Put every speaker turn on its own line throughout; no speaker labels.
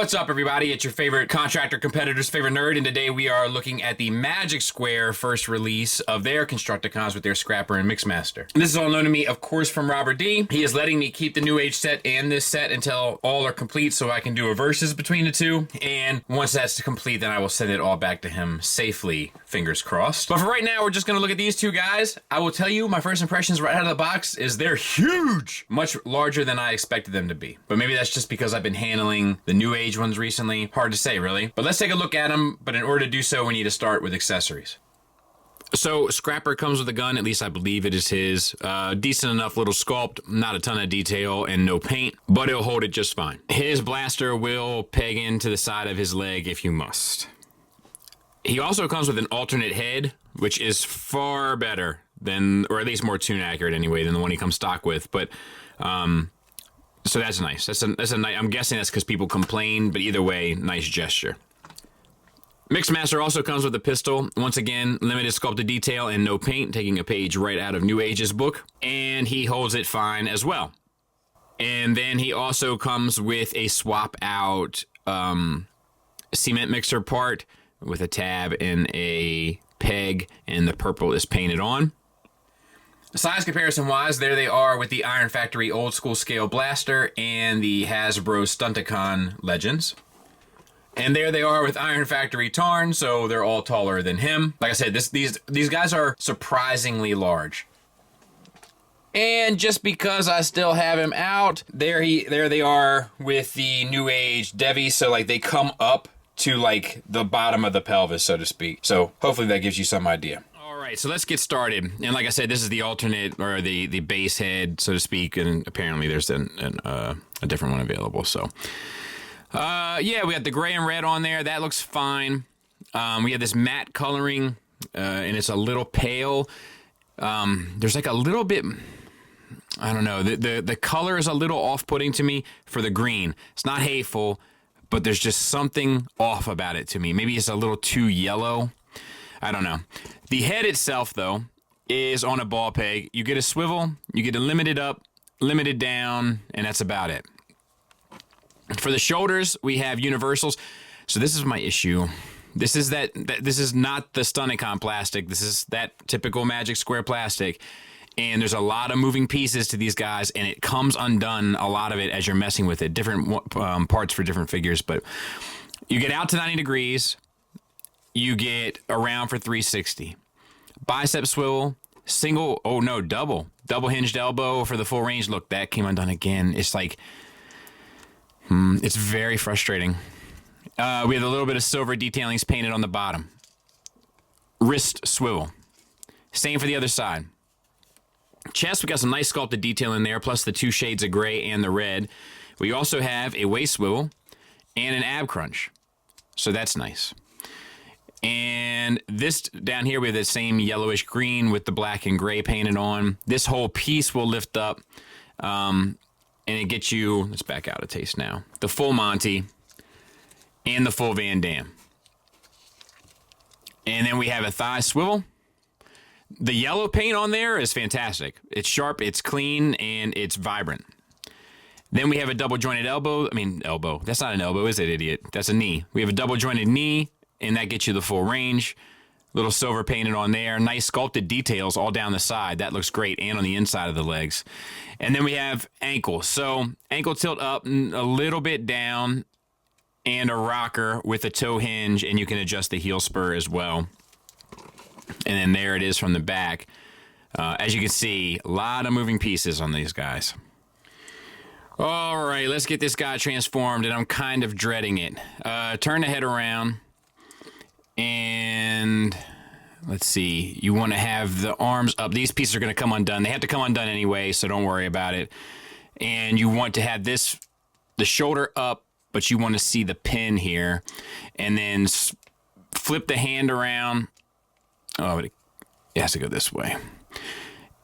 What's up, everybody? It's your favorite contractor competitor's favorite nerd, and today we are looking at the Magic Square first release of their Constructicons with their Scrapper and Mixmaster. And this is all known to me, of course, from Robert D. He is letting me keep the New Age set and this set until all are complete so I can do a versus between the two. And once that's complete, then I will send it all back to him safely, fingers crossed. But for right now, we're just going to look at these two guys. I will tell you, my first impressions right out of the box is they're huge! Much larger than I expected them to be. But maybe that's just because I've been handling the New Age ones recently. Hard to say, really. But let's take a look at them, but in order to do so, we need to start with accessories. So, Scrapper comes with a gun, at least I believe it is his. Decent enough little sculpt, not a ton of detail and no paint, but it'll hold it just fine. His blaster will peg into the side of his leg if you must. He also comes with an alternate head, which is far better than, or at least more tune accurate anyway, than the one he comes stock with, but, so that's nice. That's a nice. I'm guessing that's because people complain, but either way, nice gesture. Mixmaster also comes with a pistol. Once again, limited sculpted detail and no paint, taking a page right out of New Age's book, and he holds it fine as well. And then he also comes with a swap out cement mixer part with a tab and a peg, and the purple is painted on. Size comparison wise, there they are with the Iron Factory old school scale blaster and the Hasbro Stunticon Legends. And there they are with Iron Factory Tarn, so they're all taller than him. Like I said, these guys are surprisingly large. And just because I still have him out, there they are with the New Age Devi, so like they come up to like the bottom of the pelvis, so to speak. So hopefully that gives you some idea. Alright, so let's get started. And like I said, this is the alternate, or the base head, so to speak, and apparently there's a different one available, so. Yeah, we got the gray and red on there. That looks fine. We have this matte coloring, and it's a little pale. There's like a little bit, I don't know, the color is a little off-putting to me for the green. It's not hateful, but there's just something off about it to me. Maybe it's a little too yellow. I don't know. The head itself, though, is on a ball peg. You get a swivel, you get a limited up, limited down, and that's about it. For the shoulders, we have universals. So this is my issue. This is this is not the Stunticon plastic. This is that typical Magic Square plastic. And there's a lot of moving pieces to these guys, and it comes undone, a lot of it, as you're messing with it. Different parts for different figures, but you get out to 90 degrees. You get around for 360. Bicep swivel, single, oh no, double hinged elbow for the full range. Look, that came undone again. It's like, it's very frustrating. We have a little bit of silver detailings painted on the bottom. Wrist swivel. Same for the other side. Chest, we got some nice sculpted detail in there, plus the two shades of gray and the red. We also have a waist swivel and an ab crunch. So that's nice. And this down here, we have the same yellowish green with the black and gray painted on. This whole piece will lift up, and it gets you, let's back out a taste now, the full Monty and the full Van Damme. And then we have a thigh swivel. The yellow paint on there is fantastic. It's sharp, it's clean, and it's vibrant. Then we have a double jointed elbow. That's not an elbow, is it, idiot? That's a knee. We have a double jointed knee, and that gets you the full range. Little silver painted on there. Nice sculpted details all down the side. That looks great, and on the inside of the legs. And then we have ankle. So ankle tilt up, a little bit down, and a rocker with a toe hinge, and you can adjust the heel spur as well. And then there it is from the back. As you can see, a lot of moving pieces on these guys. All right, let's get this guy transformed, and I'm kind of dreading it. Turn the head around. And let's see, you want to have the arms up. These pieces are going to come undone. They have to come undone anyway, so don't worry about it. And you want to have the shoulder up, but you want to see the pin here. And then flip the hand around. Oh, it has to go this way.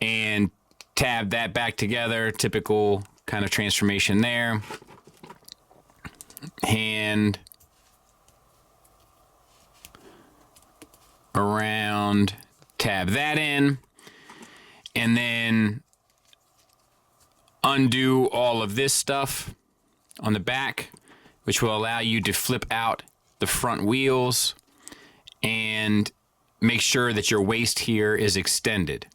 And tab that back together. Typical kind of transformation there. Hand around, tab that in, and then undo all of this stuff on the back which will allow you to flip out the front wheels and make sure that your waist here is extended.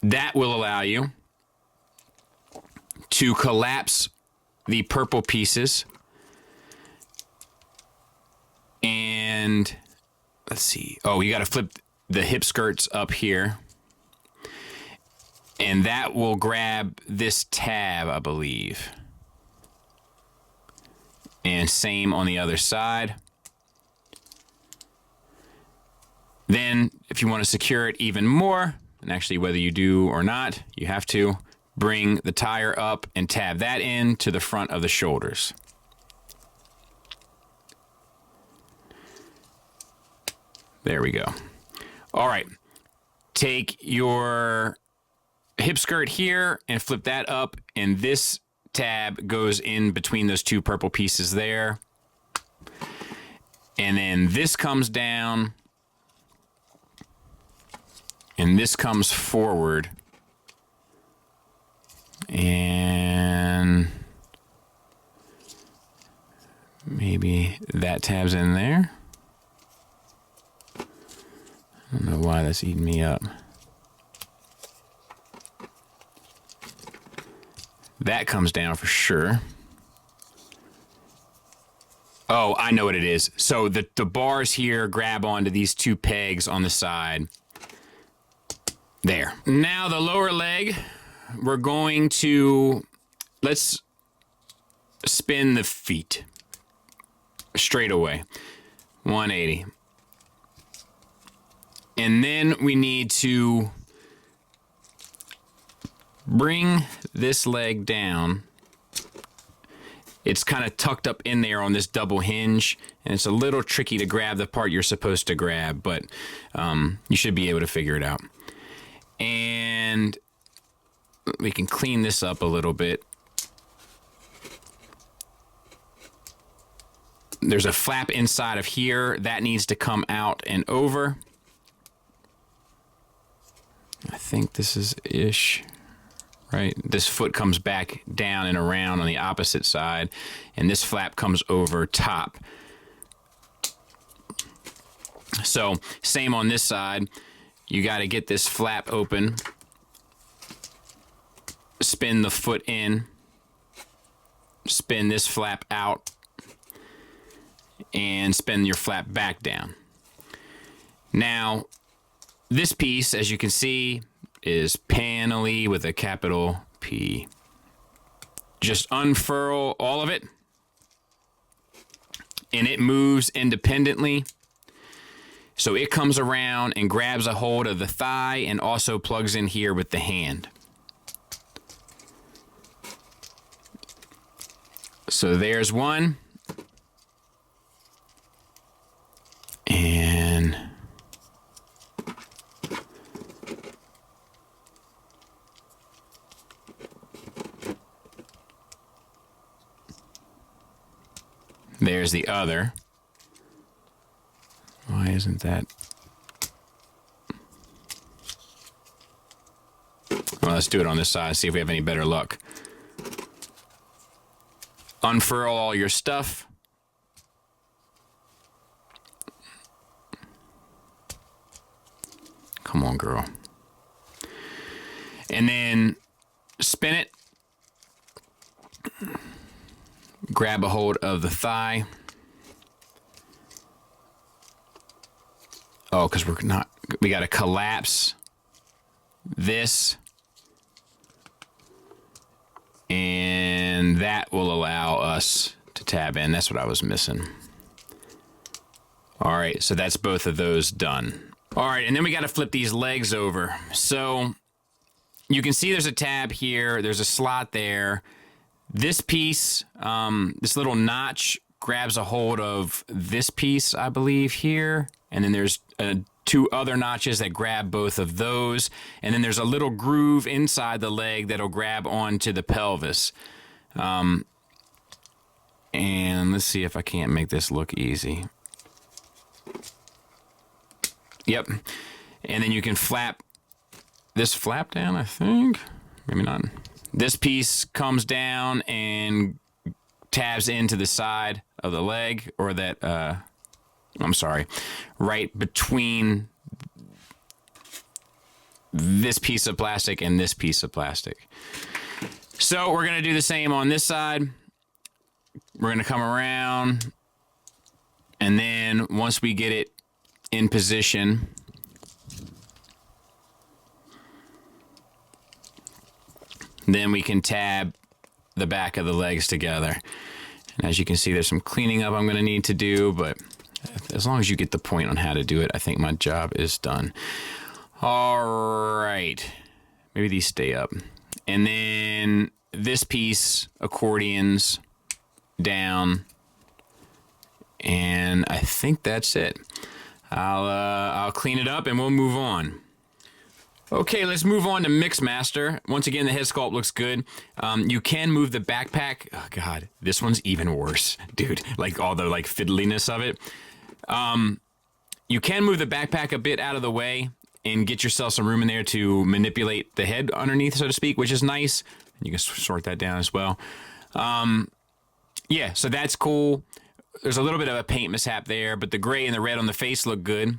That will allow you to collapse the purple pieces. And let's see. Oh, you got to flip the hip skirts up here. And that will grab this tab, I believe. And same on the other side. Then, if you want to secure it even more, and actually whether you do or not, you have to bring the tire up and tab that in to the front of the shoulders. There we go. All right. Take your hip skirt here and flip that up, and this tab goes in between those two purple pieces there. And then this comes down, and this comes forward. And maybe that tab's in there. I don't know why that's eating me up. That comes down for sure. Oh, I know what it is. So the bars here grab onto these two pegs on the side. There. Now the lower leg, we're going to, let's spin the feet straight away. 180. And then we need to bring this leg down. It's kind of tucked up in there on this double hinge, and it's a little tricky to grab the part you're supposed to grab, but you should be able to figure it out. And we can clean this up a little bit. There's a flap inside of here that needs to come out and over. I think this is ish, right? This foot comes back down and around on the opposite side, and this flap comes over top. So same on this side. You got to get this flap open, spin the foot in, spin this flap out, and spin your flap back down. Now, this piece, as you can see, is panelly with a capital P. Just unfurl all of it, and it moves independently. So it comes around and grabs a hold of the thigh and also plugs in here with the hand. So there's one. And there's the other. Why isn't that? Well, let's do it on this side, see if we have any better luck. Unfurl all your stuff. Come on, girl. And then spin it. Grab a hold of the thigh. Oh, because we got to collapse this. And that will allow us to tab in. That's what I was missing. All right, so that's both of those done. All right, and then we got to flip these legs over. So you can see there's a tab here. There's a slot there. This piece, this little notch grabs a hold of this piece, I believe, here. And then there's two other notches that grab both of those. And then there's a little groove inside the leg that'll grab onto the pelvis. And let's see if I can't make this look easy. Yep. And then you can flap this flap down, I think. Maybe not. This piece comes down and tabs into the side of the leg, or that, I'm sorry, right between this piece of plastic and this piece of plastic. So we're going to do the same on this side. We're going to come around, and then once we get it in position, then we can tab the back of the legs together. And as you can see, there's some cleaning up I'm going to need to do, but as long as you get the point on how to do it, I think my job is done. All right. Maybe these stay up. And then this piece accordions down, and I think that's it. I'll clean it up and we'll move on. Okay, let's move on to Mixmaster. Once again, the head sculpt looks good. You can move the backpack. Oh God, this one's even worse, dude. Like all the like fiddliness of it. You can move the backpack a bit out of the way and get yourself some room in there to manipulate the head underneath, so to speak, which is nice. You can sort that down as well. Yeah, so that's cool. There's a little bit of a paint mishap there, but the gray and the red on the face look good.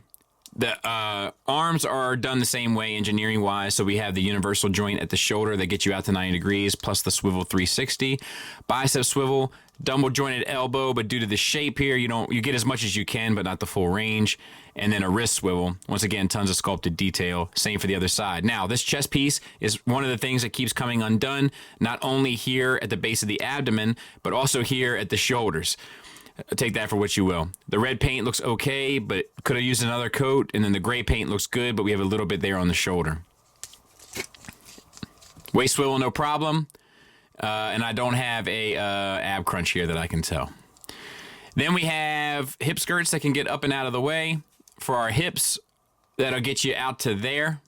The arms are done the same way engineering-wise, so we have the universal joint at the shoulder that gets you out to 90 degrees, plus the swivel 360. Bicep swivel, double jointed elbow, but due to the shape here, you get as much as you can, but not the full range. And then a wrist swivel. Once again, tons of sculpted detail. Same for the other side. Now, this chest piece is one of the things that keeps coming undone, not only here at the base of the abdomen, but also here at the shoulders. Take that for what you will. The red paint looks okay, but could have used another coat. And then the gray paint looks good, but we have a little bit there on the shoulder. Waist swivel, no problem. And I don't have a ab crunch here that I can tell. Then we have hip skirts that can get up and out of the way. For our hips, that'll get you out to there.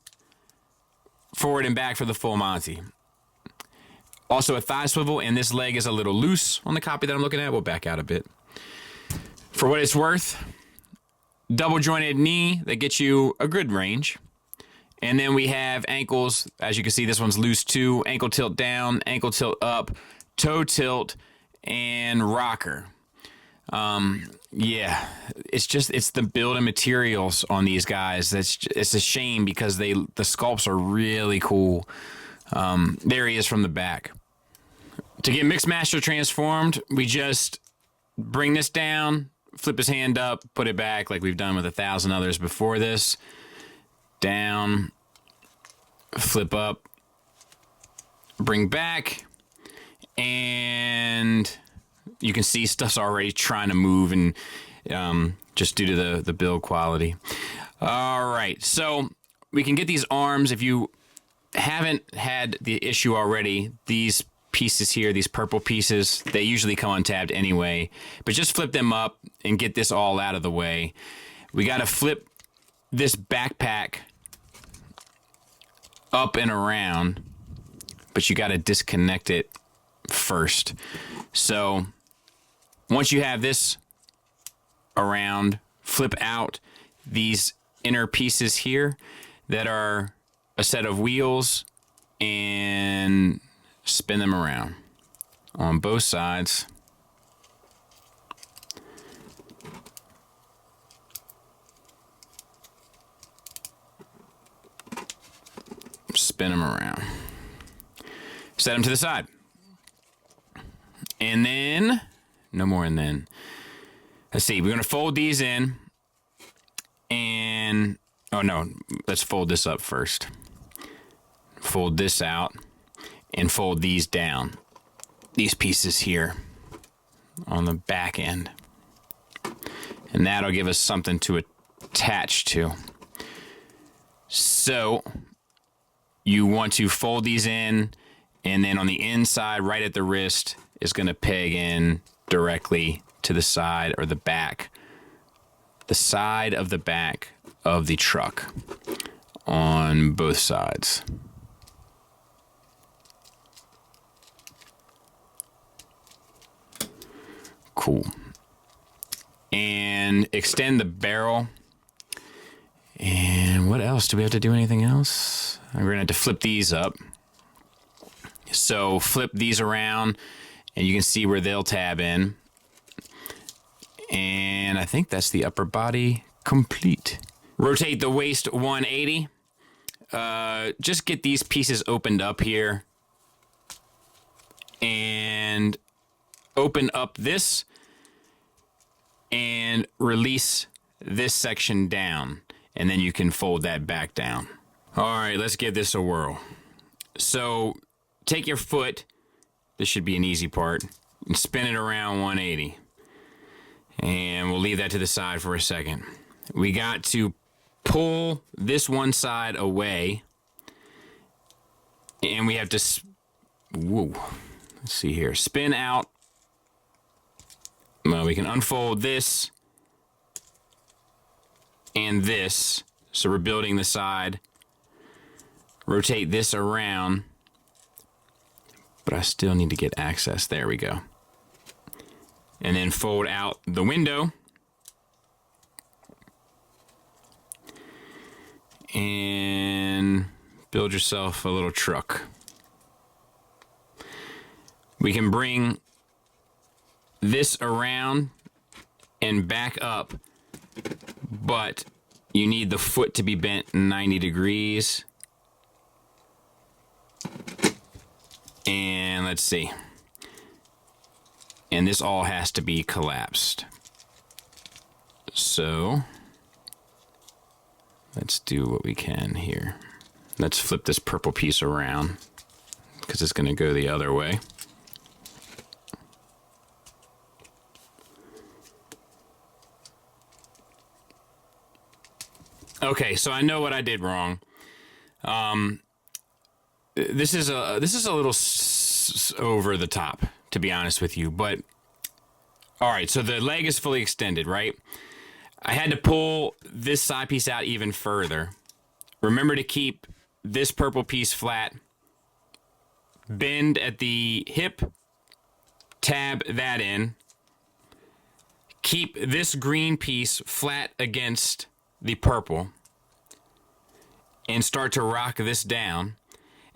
Forward and back for the full Monty. Also a thigh swivel, and this leg is a little loose on the copy that I'm looking at. We'll back out a bit. For what it's worth, double jointed knee that gets you a good range. And then we have ankles. As you can see, this one's loose too. Ankle tilt down, ankle tilt up, toe tilt, and rocker. Yeah, it's the building materials on these guys. It's a shame because the sculpts are really cool. There he is from the back. To get Mixmaster transformed, we just bring this down, flip his hand up, put it back like we've done with 1,000 others before this. Down, flip up, bring back, and you can see stuff's already trying to move, and just due to the build quality. All right, so we can get these arms. If you haven't had the issue already, these pieces here, these purple pieces, they usually come untabbed anyway, but just flip them up and get this all out of the way. We got to flip this backpack up and around, but you got to disconnect it first. So once you have this around, flip out these inner pieces here that are a set of wheels and spin them around on both sides. Spin them around. Set them to the side. And then, no more and then. Let's see, we're going to fold these in. And, oh no, let's fold this up first. Fold this out. And fold these down. These pieces here on the back end. And that'll give us something to attach to. So you want to fold these in, and then on the inside, right at the wrist, is going to peg in directly to the side or the back. The side of the back of the truck on both sides. Cool. And extend the barrel. And what else? Do we have to do anything else? We're going to have to flip these up. So flip these around and you can see where they'll tab in. And I think that's the upper body complete. Rotate the waist 180. Just get these pieces opened up here. And open up this and release this section down. And then you can fold that back down. All right, let's give this a whirl. So take your foot, this should be an easy part, and spin it around 180. And we'll leave that to the side for a second. We got to pull this one side away. And we have to, whoa, let's see here, spin out. Well, we can unfold this and this. So we're building the side. Rotate this around. But I still need to get access. There we go. And then fold out the window. And build yourself a little truck. We can bring this around and back up, but you need the foot to be bent 90 degrees. And let's see. And this all has to be collapsed. So let's do what we can here. Let's flip this purple piece around because it's going to go the other way. Okay, so I know what I did wrong. This is a little over the top, to be honest with you, but all right, so the leg is fully extended, right? I had to pull this side piece out even further. Remember to keep this purple piece flat. Bend at the hip, tab that in. Keep this green piece flat against the purple and start to rock this down.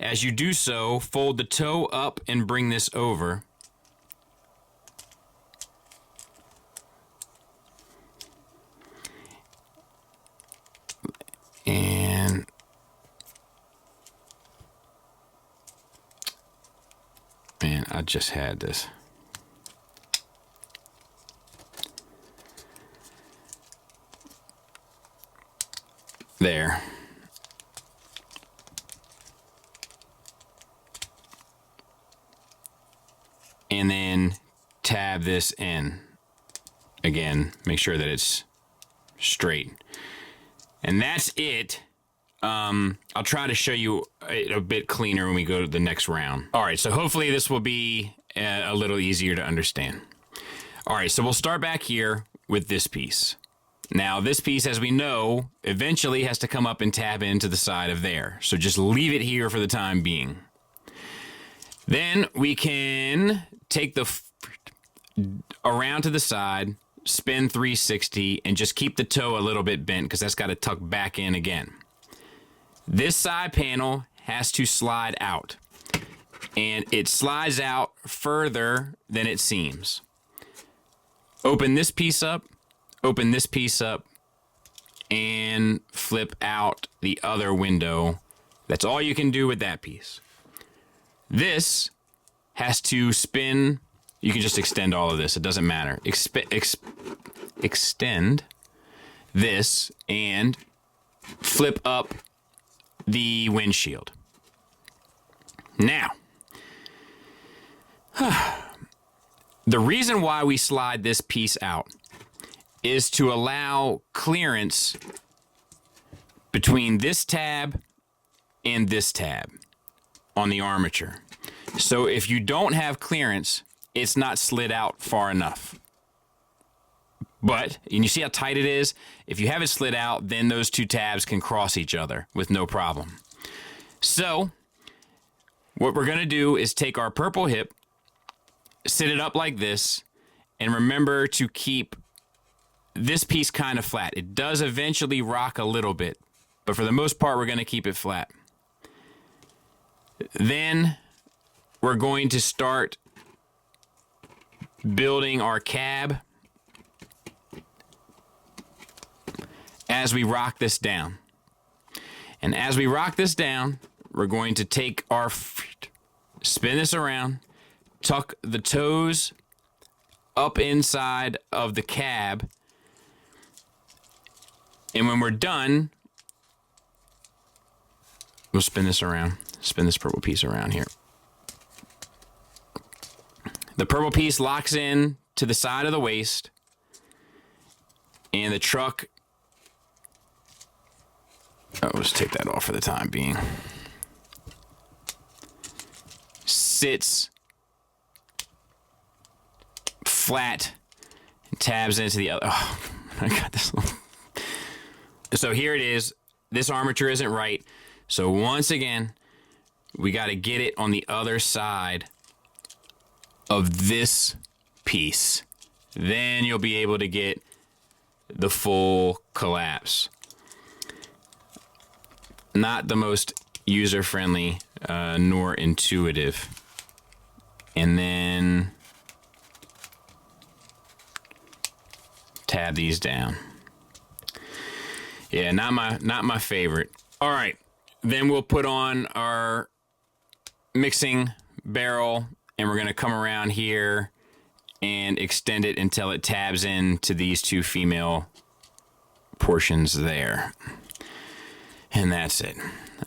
As you do so, fold the toe up and bring this over. And man, I just had this. There. And then tab this in. Again, make sure that it's straight. And that's it. I'll try to show you a bit cleaner when we go to the next round. All right, so hopefully this will be a little easier to understand. All right, so we'll start back here with this piece. Now, this piece, as we know, eventually has to come up and tab into the side of there. So just leave it here for the time being. Then we can take the around to the side, spin 360, and just keep the toe a little bit bent because that's got to tuck back in again. This side panel has to slide out, and it slides out further than it seems. Open this piece up, open this piece up, and flip out the other window. That's all you can do with that piece. This has to spin. You can just extend all of this. It doesn't matter. Extend this and flip up the windshield. Now, the reason why we slide this piece out is to allow clearance between this tab and this tab on the armature. So if you don't have clearance, it's not slid out far enough. But, and you see how tight it is? If you have it slid out, then those two tabs can cross each other with no problem. So, what we're going to do is take our purple hip, sit it up like this, and remember to keep this piece kind of flat. It does eventually rock a little bit, but for the most part, we're going to keep it flat. Then, we're going to start building our cab as we rock this down. And as we rock this down, we're going to take our, spin this around, tuck the toes up inside of the cab, and when we're done, we'll spin this around, spin this purple piece around here. The purple piece locks in to the side of the waist, and the truck, I'll just take that off for the time being, sits flat and tabs into the other. Oh, I got this one. So here it is. This armature isn't right. So once again, we got to get it on the other side of this piece. Then you'll be able to get the full collapse. Not the most user-friendly nor intuitive. And then tab these down. Yeah, not my favorite. All right, then we'll put on our mixing barrel, and we're gonna come around here and extend it until it tabs into these two female portions there. And that's it.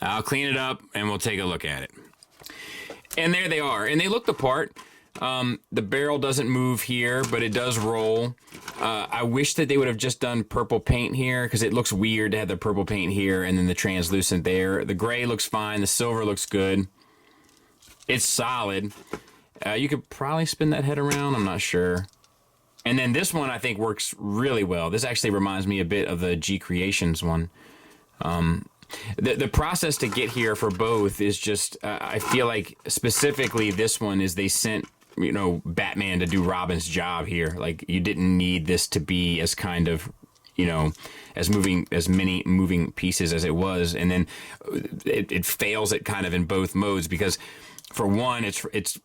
I'll clean it up and we'll take a look at it. And there they are, and they look the part. The barrel doesn't move here, but it does roll. I wish that they would have just done purple paint here, because it looks weird to have the purple paint here and then the translucent there. The gray looks fine. The silver looks good. It's solid. You could probably spin that head around. I'm not sure. And then this one I think works really well. This actually reminds me a bit of the G Creations one. The process to get here for both is just, I feel like specifically this one is they sent, you know, Batman to do Robin's job here. Like, you didn't need this to be as kind of, you know, as many moving pieces as it was. And then it fails it kind of in both modes, because for one, it's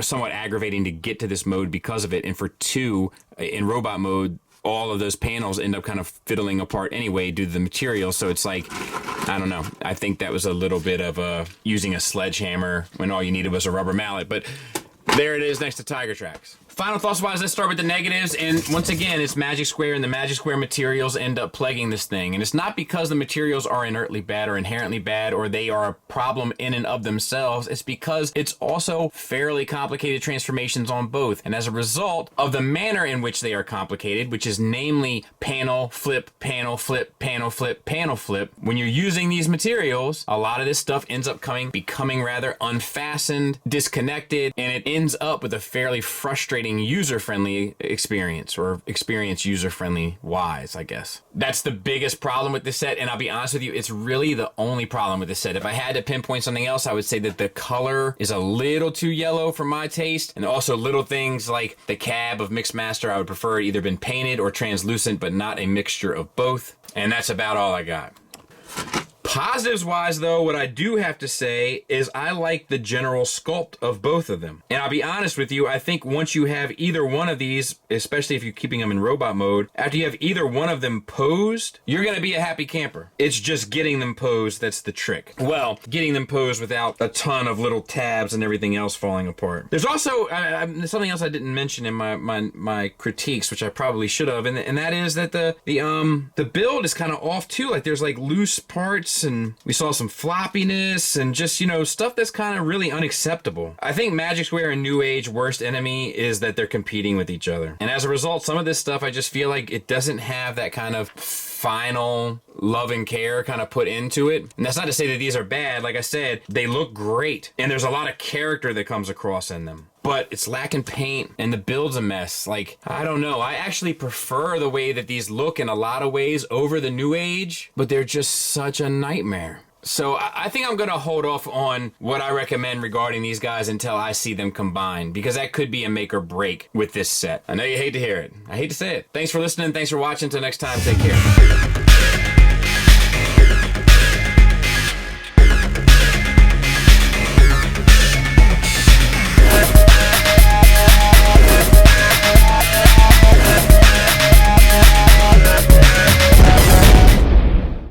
somewhat aggravating to get to this mode because of it. And for two, in robot mode, all of those panels end up kind of fiddling apart anyway due to the material. So it's like, I don't know. I think that was a little bit of using a sledgehammer when all you needed was a rubber mallet. But there it is next to Tiger Tracks. Final thoughts wise, let's start with the negatives. And once again, it's Magic Square, and the Magic Square materials end up plaguing this thing. And it's not because the materials are inertly bad or inherently bad, or they are a problem in and of themselves. It's because it's also fairly complicated transformations on both. And as a result of the manner in which they are complicated, which is namely panel, flip, panel, flip, panel, flip, panel, flip, when you're using these materials, a lot of this stuff ends up becoming rather unfastened, disconnected, and it ends up with a fairly frustrating user-friendly experience, or experience user-friendly wise, I guess. That's the biggest problem with this set, and I'll be honest with you, it's really the only problem with this set. If I had to pinpoint something else, I would say that the color is a little too yellow for my taste, and also little things like the cab of Mixmaster, I would prefer it either been painted or translucent, but not a mixture of both. And that's about all I got. Positives wise though, what I do have to say is I like the general sculpt of both of them. And I'll be honest with you, I think once you have either one of these, especially if you're keeping them in robot mode, after you have either one of them posed, you're gonna be a happy camper. It's just getting them posed that's the trick. Well, getting them posed without a ton of little tabs and everything else falling apart. There's also something else I didn't mention in my critiques, which I probably should have, and that is that the build is kind of off too. Like, there's like loose parts, and we saw some floppiness and just, you know, stuff that's kind of really unacceptable. I think Magic Square and New Age worst enemy is that they're competing with each other. And as a result, some of this stuff, I just feel like it doesn't have that kind of final love and care kind of put into it. And that's not to say that these are bad. Like I said, they look great, and there's a lot of character that comes across in them. But it's lacking paint, and the build's a mess. Like, I don't know. I actually prefer the way that these look in a lot of ways over the New Age, but they're just such a nightmare. So I think I'm going to hold off on what I recommend regarding these guys until I see them combined, because that could be a make or break with this set. I know you hate to hear it. I hate to say it. Thanks for listening. Thanks for watching. Until next time, take care.